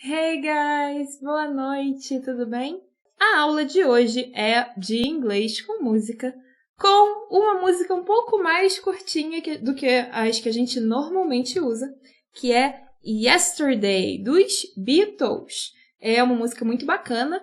Hey guys, boa noite, tudo bem? A aula de hoje é de inglês com música, com uma música um pouco mais curtinha do que as que a gente normalmente usa, que é Yesterday, dos Beatles. É uma música muito bacana.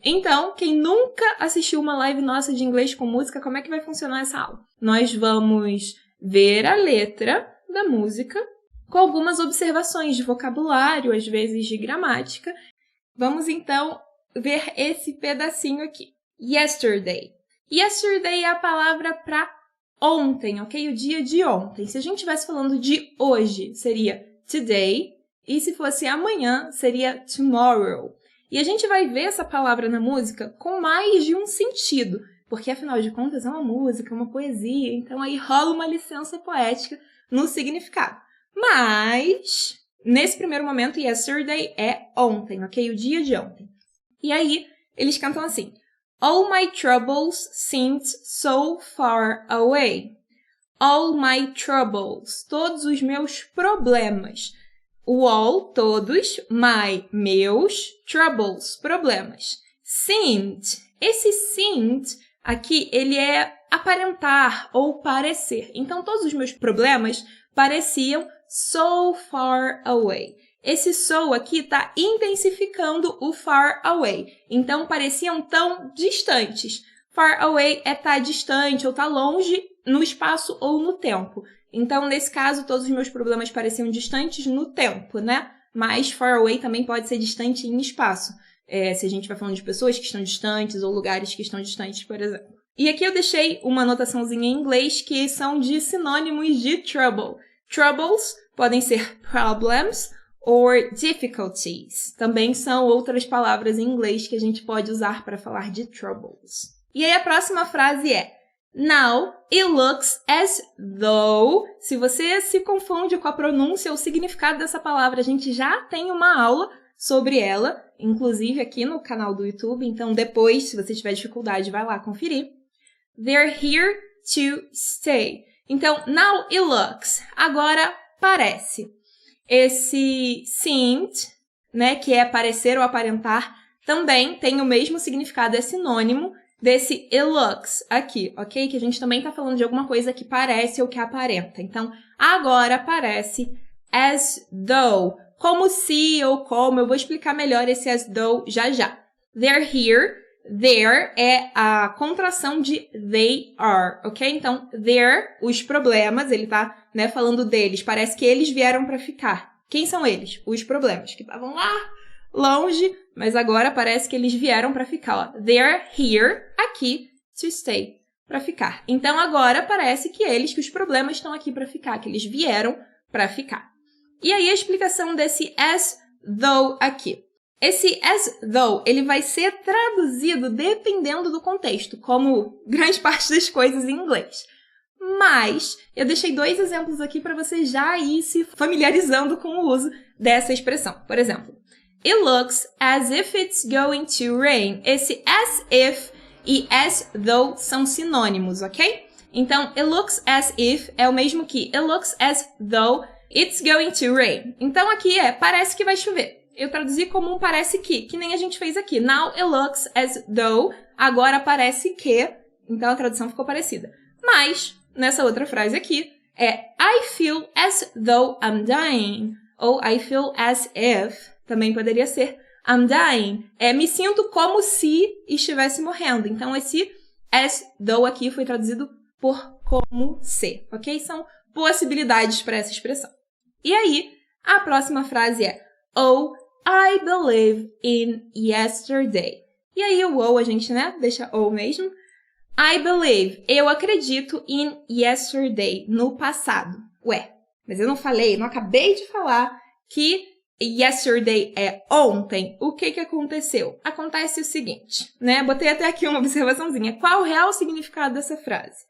Então, quem nunca assistiu uma live nossa de inglês com música, como é que vai funcionar essa aula? Nós vamos ver a letra da música, com algumas observações de vocabulário, às vezes de gramática. Vamos, então, ver esse pedacinho aqui. Yesterday. Yesterday é a palavra para ontem, ok? O dia de ontem. Se a gente estivesse falando de hoje, seria today. E se fosse amanhã, seria tomorrow. E a gente vai ver essa palavra na música com mais de um sentido. Porque, afinal de contas, é uma música, uma poesia. Então, aí rola uma licença poética no significado. Mas, nesse primeiro momento, yesterday é ontem, ok? O dia de ontem. E aí, eles cantam assim. All my troubles seemed so far away. All my troubles. Todos os meus problemas. O all, todos. My, meus. Troubles, problemas. Seemed. Esse seemed, aqui, ele é aparentar ou parecer. Então, todos os meus problemas pareciam so far away. Esse so aqui está intensificando o far away. Então, pareciam tão distantes. Far away é estar distante ou estar longe no espaço ou no tempo. Então, nesse caso, todos os meus problemas pareciam distantes no tempo, né? Mas far away também pode ser distante em espaço. Se a gente vai falando de pessoas que estão distantes ou lugares que estão distantes, por exemplo. E aqui eu deixei uma anotaçãozinha em inglês que são de sinônimos de trouble. Troubles podem ser problems or difficulties. Também são outras palavras em inglês que a gente pode usar para falar de troubles. E aí a próxima frase é Now it looks as though. Se você se confunde com a pronúncia ou o significado dessa palavra, a gente já tem uma aula sobre ela, inclusive aqui no canal do YouTube. Então depois, se você tiver dificuldade, vai lá conferir. They're here to stay. Então, now it looks. Agora parece. Esse seemed, né, que é parecer ou aparentar, também tem o mesmo significado, é sinônimo desse it looks aqui, ok? Que a gente também está falando de alguma coisa que parece ou que aparenta. Então, agora parece as though. Como se ou como, eu vou explicar melhor esse as though já já. They're here. There é a contração de they are, ok? Então, there, os problemas, ele tá, né, falando deles. Parece que eles vieram para ficar. Quem são eles? Os problemas, que estavam lá, longe, mas agora parece que eles vieram para ficar. Ó. They're here, aqui, to stay, para ficar. Então, agora parece que os problemas estão aqui para ficar, que eles vieram para ficar. E aí, a explicação desse as though aqui. Esse as though, ele vai ser traduzido dependendo do contexto, como grande parte das coisas em inglês. Mas eu deixei 2 exemplos aqui para você já ir se familiarizando com o uso dessa expressão. Por exemplo, it looks as if it's going to rain. Esse as if e as though são sinônimos, ok? Então, it looks as if é o mesmo que it looks as though it's going to rain. Então, aqui parece que vai chover. Eu traduzi como um parece que nem a gente fez aqui. Now it looks as though, agora parece que, então a tradução ficou parecida. Mas, nessa outra frase aqui, I feel as though I'm dying, ou I feel as if, também poderia ser I'm dying. Me sinto como se estivesse morrendo. Então, esse as though aqui foi traduzido por como se, ok? São possibilidades para essa expressão. E aí, a próxima frase é Oh, I believe in yesterday. E aí o a gente, né, deixa o mesmo. I believe, eu acredito in yesterday, no passado. Ué, mas eu não acabei de falar que yesterday é ontem. O que aconteceu? Acontece o seguinte, né, botei até aqui uma observaçãozinha. Qual o real significado dessa frase?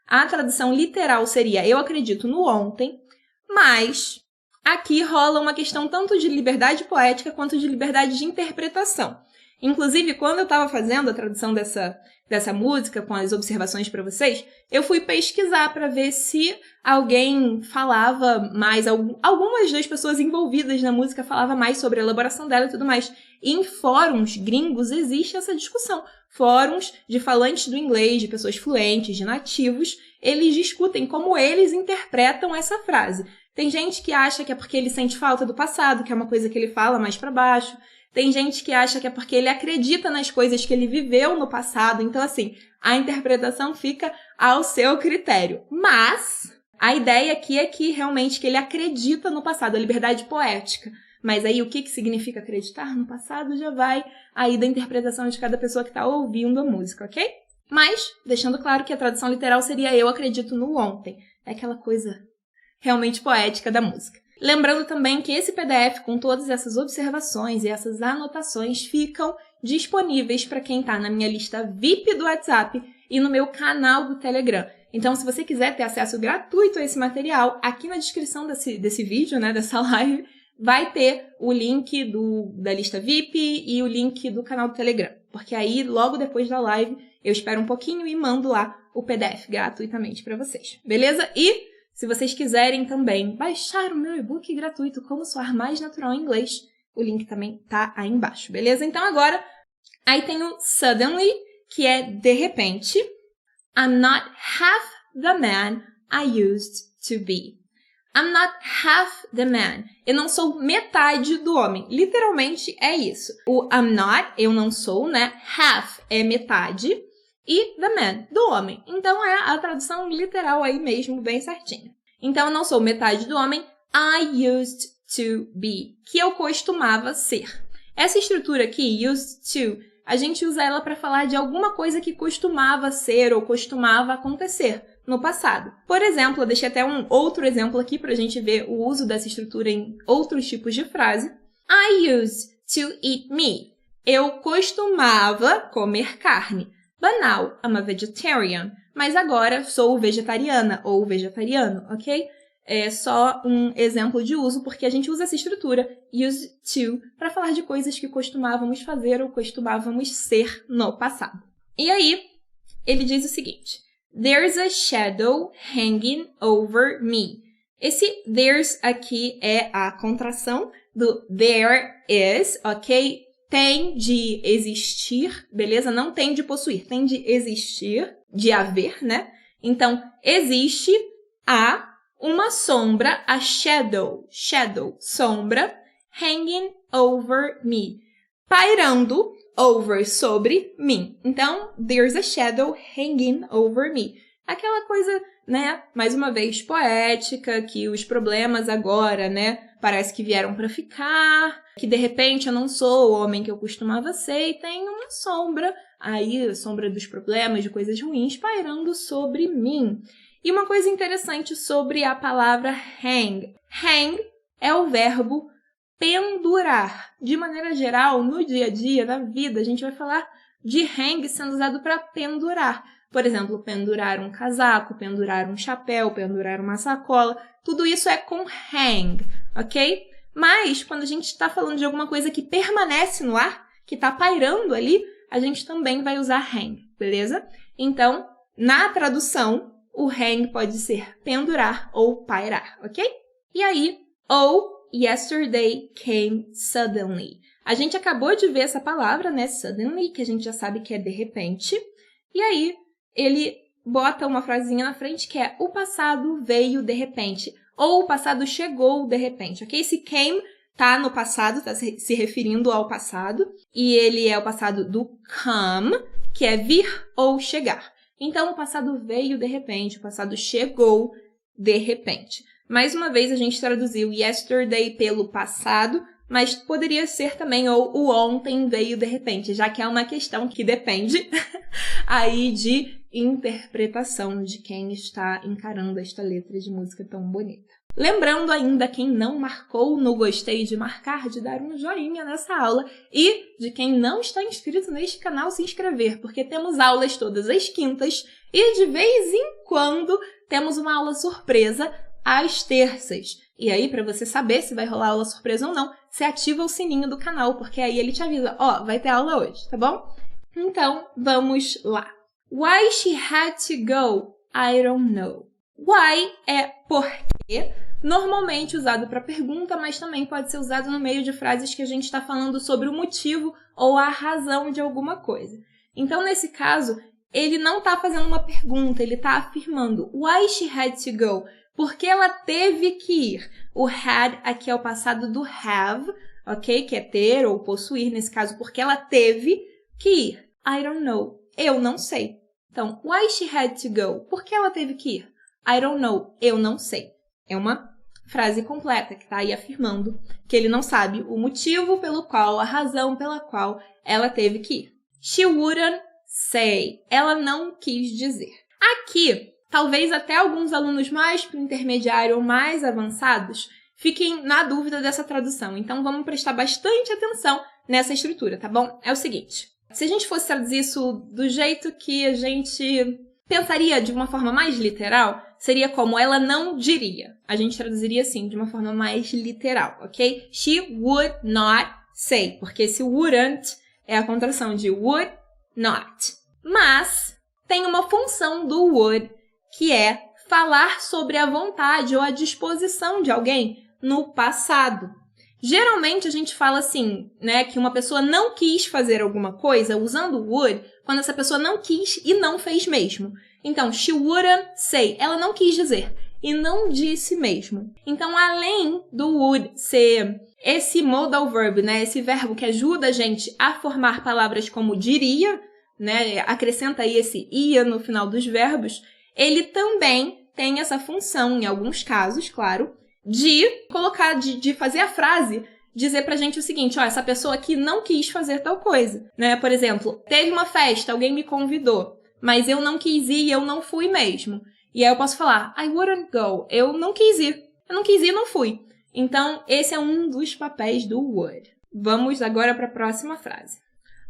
A tradução literal seria eu acredito no ontem, mas aqui rola uma questão tanto de liberdade poética quanto de liberdade de interpretação. Inclusive, quando eu estava fazendo a tradução dessa música, com as observações para vocês, eu fui pesquisar para ver se alguém falava mais, algumas das pessoas envolvidas na música falavam mais sobre a elaboração dela e tudo mais. E em fóruns gringos existe essa discussão. Fóruns de falantes do inglês, de pessoas fluentes, de nativos, eles discutem como eles interpretam essa frase. Tem gente que acha que é porque ele sente falta do passado, que é uma coisa que ele fala mais para baixo. Tem gente que acha que é porque ele acredita nas coisas que ele viveu no passado. Então, assim, a interpretação fica ao seu critério. Mas a ideia aqui é que realmente que ele acredita no passado, a liberdade poética. Mas aí o que significa acreditar no passado já vai aí da interpretação de cada pessoa que está ouvindo a música, ok? Mas, deixando claro que a tradução literal seria eu acredito no ontem. É aquela coisa realmente poética da música. Lembrando também que esse PDF com todas essas observações e essas anotações ficam disponíveis para quem está na minha lista VIP do WhatsApp e no meu canal do Telegram. Então, se você quiser ter acesso gratuito a esse material, aqui na descrição desse vídeo, né, dessa live, vai ter o link da lista VIP e o link do canal do Telegram. Porque aí, logo depois da live, eu espero um pouquinho e mando lá o PDF gratuitamente para vocês. Beleza? E se vocês quiserem também baixar o meu e-book gratuito Como Soar Mais Natural em Inglês, o link também tá aí embaixo, beleza? Então agora, aí tem o suddenly, que é de repente. I'm not half the man I used to be. I'm not half the man. Eu não sou metade do homem. Literalmente é isso. O I'm not, eu não sou, né? Half é metade. E the man, do homem. Então é a tradução literal aí mesmo, bem certinha. Então eu não sou metade do homem, I used to be, que eu costumava ser. Essa estrutura aqui, used to, a gente usa ela para falar de alguma coisa que costumava ser ou costumava acontecer no passado. Por exemplo, eu deixei até um outro exemplo aqui para a gente ver o uso dessa estrutura em outros tipos de frase. I used to eat meat. Eu costumava comer carne. But now I'm a vegetarian. Mas agora sou vegetariana ou vegetariano, ok? É só um exemplo de uso, porque a gente usa essa estrutura, use to, para falar de coisas que costumávamos fazer ou costumávamos ser no passado. E aí, ele diz o seguinte: There's a shadow hanging over me. Esse there's aqui é a contração do there is, ok? Tem de existir, beleza? Não tem de possuir, tem de existir, de haver, né? Então, existe uma sombra, a shadow, sombra, hanging over me, pairando over, sobre mim. Então, there's a shadow hanging over me. Aquela coisa, né, mais uma vez poética, que os problemas agora, né, parece que vieram para ficar, que de repente eu não sou o homem que eu costumava ser e tem uma sombra, aí a sombra dos problemas, de coisas ruins, pairando sobre mim. E uma coisa interessante sobre a palavra hang. Hang é o verbo pendurar. De maneira geral, no dia a dia, na vida, a gente vai falar de hang sendo usado para pendurar. Por exemplo, pendurar um casaco, pendurar um chapéu, pendurar uma sacola. Tudo isso é com hang, ok? Mas, quando a gente está falando de alguma coisa que permanece no ar, que está pairando ali, a gente também vai usar hang, beleza? Então, na tradução, o hang pode ser pendurar ou pairar, ok? E aí, yesterday came suddenly. A gente acabou de ver essa palavra, né? Suddenly, que a gente já sabe que é de repente. E aí, ele bota uma frasinha na frente que é o passado veio de repente. Ou o passado chegou de repente, ok? Esse came tá no passado, tá se referindo ao passado. E ele é o passado do come, que é vir ou chegar. Então, o passado veio de repente, o passado chegou de repente. Mais uma vez, a gente traduziu yesterday pelo passado, mas poderia ser também o ontem veio de repente, já que é uma questão que depende aí de interpretação de quem está encarando esta letra de música tão bonita. Lembrando ainda quem não marcou no gostei de marcar, de dar um joinha nessa aula e de quem não está inscrito neste canal se inscrever, porque temos aulas todas as quintas e de vez em quando temos uma aula surpresa às terças. E aí, para você saber se vai rolar aula surpresa ou não, você ativa o sininho do canal, porque aí ele te avisa, ó, vai ter aula hoje, tá bom? Então, vamos lá. Why she had to go, I don't know. Why é porque, normalmente usado para pergunta, mas também pode ser usado no meio de frases que a gente está falando sobre o motivo ou a razão de alguma coisa. Então, nesse caso, ele não está fazendo uma pergunta, ele está afirmando why she had to go, porque ela teve que ir. O had aqui é o passado do have, ok? Que é ter ou possuir, nesse caso, porque ela teve que ir. I don't know. Eu não sei. Então, why she had to go? Por que ela teve que ir? I don't know. Eu não sei. É uma frase completa que está aí afirmando que ele não sabe o motivo pelo qual, a razão pela qual ela teve que ir. She wouldn't say. Ela não quis dizer. Aqui, talvez até alguns alunos mais para o intermediário ou mais avançados fiquem na dúvida dessa tradução. Então, vamos prestar bastante atenção nessa estrutura, tá bom? É o seguinte. Se a gente fosse traduzir isso do jeito que a gente pensaria de uma forma mais literal, seria como ela não diria. A gente traduziria assim, de uma forma mais literal, ok? She would not say, porque esse wouldn't é a contração de would not. Mas tem uma função do would, que é falar sobre a vontade ou a disposição de alguém no passado. Geralmente a gente fala assim, né, que uma pessoa não quis fazer alguma coisa usando o would, quando essa pessoa não quis e não fez mesmo. Então, she wouldn't say, ela não quis dizer e não disse mesmo. Então, além do would ser esse modal verb, né, esse verbo que ajuda a gente a formar palavras como diria, né, acrescenta aí esse ia no final dos verbos, ele também tem essa função, em alguns casos, claro, de colocar, de fazer a frase, dizer pra gente o seguinte, ó, essa pessoa aqui não quis fazer tal coisa, né? Por exemplo, teve uma festa, alguém me convidou, mas eu não quis ir e eu não fui mesmo. E aí eu posso falar, I wouldn't go, eu não quis ir e não fui. Então, esse é um dos papéis do would. Vamos agora para a próxima frase.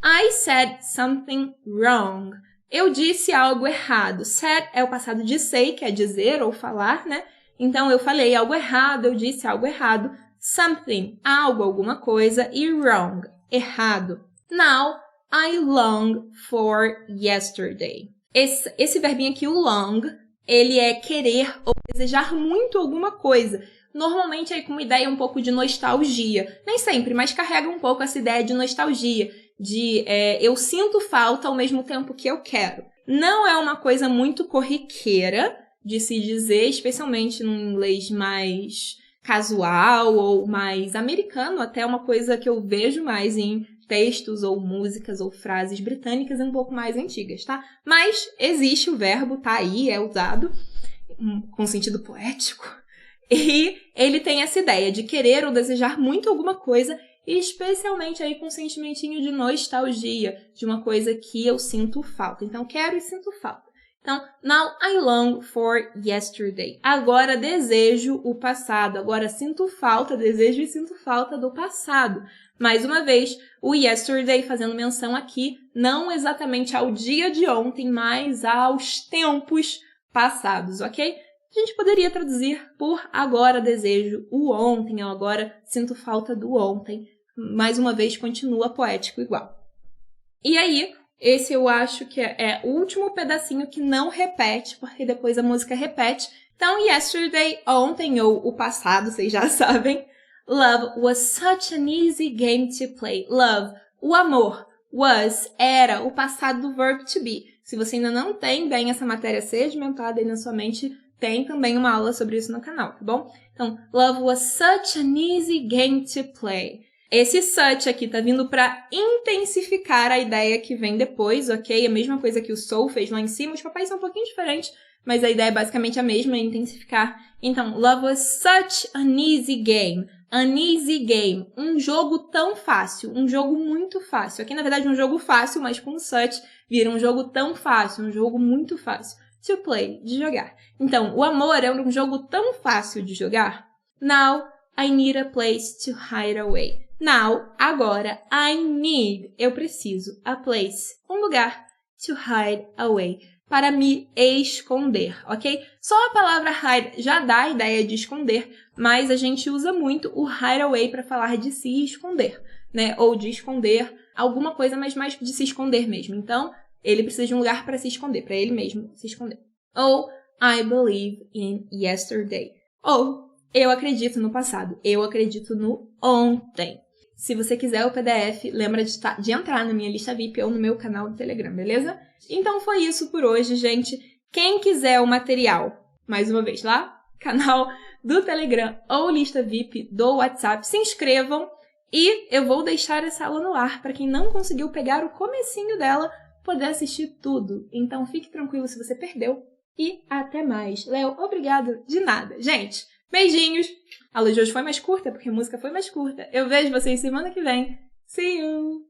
I said something wrong. Eu disse algo errado. Said é o passado de say, que é dizer ou falar, né? Então, eu falei algo errado, eu disse algo errado. Something, algo, alguma coisa. E wrong, errado. Now, I long for yesterday. Esse verbinho aqui, o long, ele é querer ou desejar muito alguma coisa. Normalmente aí com uma ideia um pouco de nostalgia. Nem sempre, mas carrega um pouco essa ideia de nostalgia. De eu sinto falta ao mesmo tempo que eu quero. Não é uma coisa muito corriqueira de se dizer, especialmente no inglês mais casual ou mais americano, até uma coisa que eu vejo mais em textos ou músicas ou frases britânicas um pouco mais antigas, tá? Mas existe o verbo, tá aí, é usado com sentido poético. E ele tem essa ideia de querer ou desejar muito alguma coisa, especialmente aí com um sentimentinho de nostalgia, de uma coisa que eu sinto falta. Então, quero e sinto falta. Então, now I long for yesterday. Agora desejo o passado. Agora sinto falta, desejo e sinto falta do passado. Mais uma vez, o yesterday fazendo menção aqui, não exatamente ao dia de ontem, mas aos tempos passados, ok? A gente poderia traduzir por agora desejo o ontem, ou agora sinto falta do ontem. Mais uma vez, continua poético igual. E aí, esse eu acho que é o último pedacinho que não repete, porque depois a música repete. Então, yesterday, ontem, ou o passado, vocês já sabem. Love was such an easy game to play. Love, o amor. Was, era, o passado do verb to be. Se você ainda não tem bem essa matéria sedimentada aí na sua mente, tem também uma aula sobre isso no canal, tá bom? Então, love was such an easy game to play. Esse such aqui tá vindo para intensificar a ideia que vem depois, ok? A mesma coisa que o so fez lá em cima. Os papéis são um pouquinho diferentes, mas a ideia é basicamente a mesma, é intensificar. Então, love was such an easy game. An easy game. Um jogo tão fácil. Um jogo muito fácil. Aqui, na verdade, um jogo fácil, mas com such vira um jogo tão fácil. Um jogo muito fácil. To play, de jogar. Então, o amor é um jogo tão fácil de jogar. Now, I need a place to hide away. Now, agora, I need, eu preciso, a place, um lugar, to hide away, para me esconder, ok? Só a palavra hide já dá a ideia de esconder, mas a gente usa muito o hide away para falar de se esconder, né? Ou de esconder alguma coisa, mas mais de se esconder mesmo. Então, ele precisa de um lugar para se esconder, para ele mesmo se esconder. Ou I believe in yesterday. Ou eu acredito no passado, eu acredito no ontem. Se você quiser o PDF, lembra de entrar na minha lista VIP ou no meu canal do Telegram, beleza? Então foi isso por hoje, gente. Quem quiser o material, mais uma vez lá, canal do Telegram ou lista VIP do WhatsApp, se inscrevam e eu vou deixar essa aula no ar para quem não conseguiu pegar o comecinho dela poder assistir tudo. Então fique tranquilo se você perdeu e até mais. Léo, obrigado de nada. Gente, beijinhos! A aula de hoje foi mais curta porque a música foi mais curta. Eu vejo vocês semana que vem. See you!